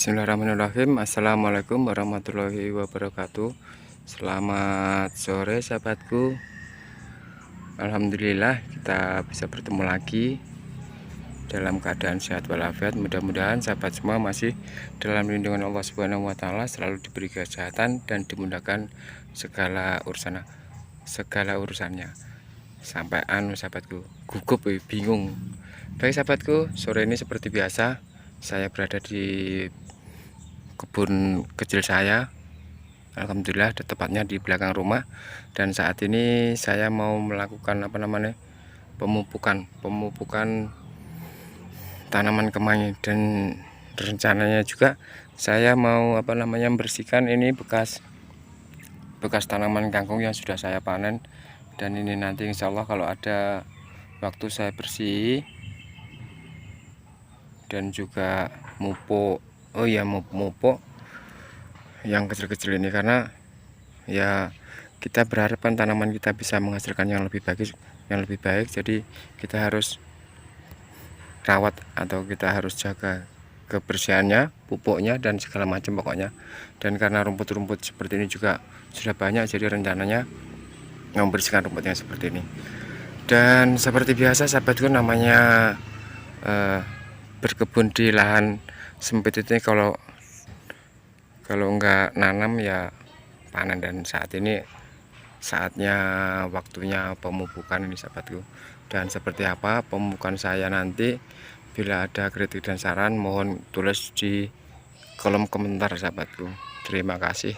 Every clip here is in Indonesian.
Bismillahirrahmanirrahim. Assalamualaikum warahmatullahi wabarakatuh. Selamat sore sahabatku. Alhamdulillah kita bisa bertemu lagi dalam keadaan sehat walafiat. Mudah-mudahan sahabat semua masih dalam lindungan Allah Subhanahu wa taala, selalu diberi kesehatan dan dimudahkan segala urusannya. Sampai sahabatku gugup, bingung. Baik sahabatku, sore ini seperti biasa saya berada di kebun kecil saya. Alhamdulillah tepatnya di belakang rumah, dan saat ini saya mau melakukan pemupukan tanaman kemangi, dan rencananya juga saya mau membersihkan ini bekas tanaman kangkung yang sudah saya panen. Dan ini nanti insya Allah kalau ada waktu saya bersih dan juga mupuk yang kecil-kecil ini, karena ya kita berharapkan tanaman kita bisa menghasilkan yang lebih baik. Jadi kita harus rawat atau kita harus jaga kebersihannya, pupuknya dan segala macam pokoknya. Dan karena rumput-rumput seperti ini juga sudah banyak, jadi rencananya membersihkan rumputnya seperti ini. Dan seperti biasa sahabatku, namanya berkebun di lahan sempit itu kalau enggak nanam ya panen. Dan saat ini saatnya waktunya pemupukan ini sahabatku. Dan seperti apa pemupukan saya nanti, bila ada kritik dan saran mohon tulis di kolom komentar sahabatku. Terima kasih.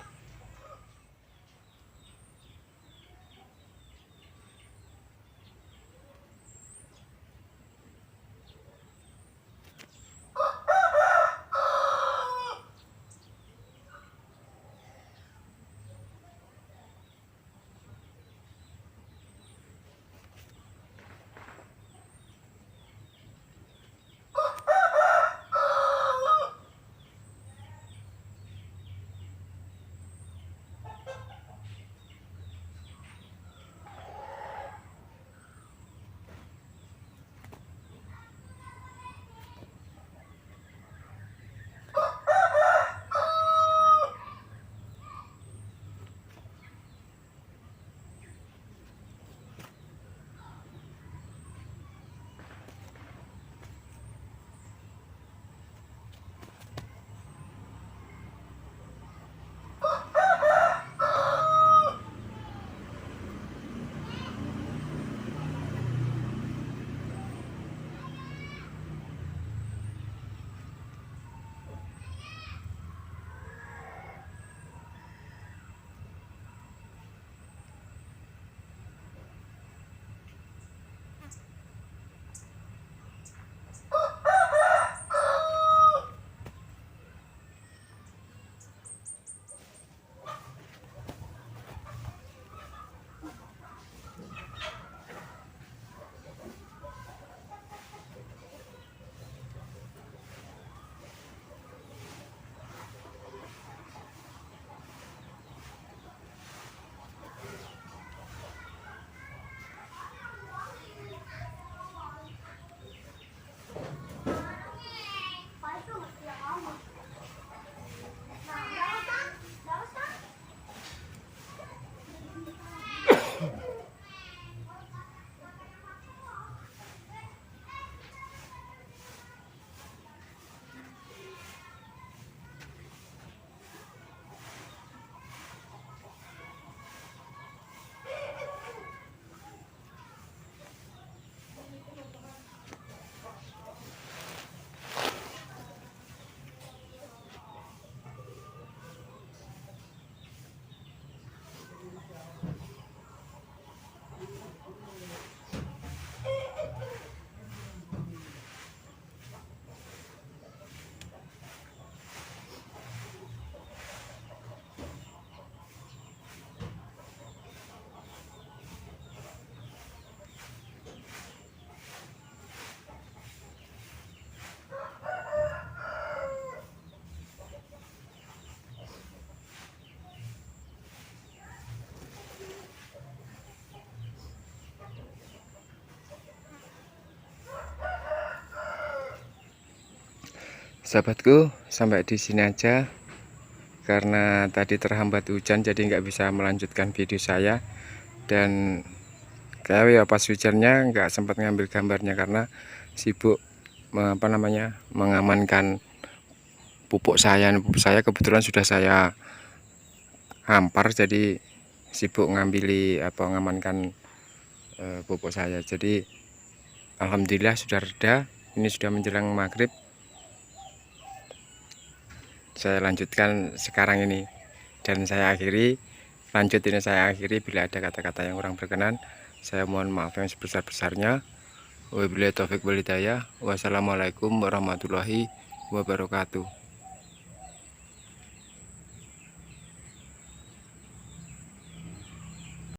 Sahabatku, sampai di sini aja karena tadi terhambat hujan jadi nggak bisa melanjutkan video saya. Dan kayak ya pas hujannya nggak sempat ngambil gambarnya karena sibuk mengamankan pupuk saya. Pupuk saya kebetulan sudah saya hampar, jadi sibuk mengamankan pupuk saya. Jadi alhamdulillah sudah reda. Ini sudah menjelang maghrib. Saya lanjutkan sekarang ini dan saya akhiri. Saya akhiri. Bila ada kata-kata yang kurang berkenan, saya mohon maaf yang sebesar-besarnya. Wabillahi taufik wal hidayah. Wassalamualaikum warahmatullahi wabarakatuh.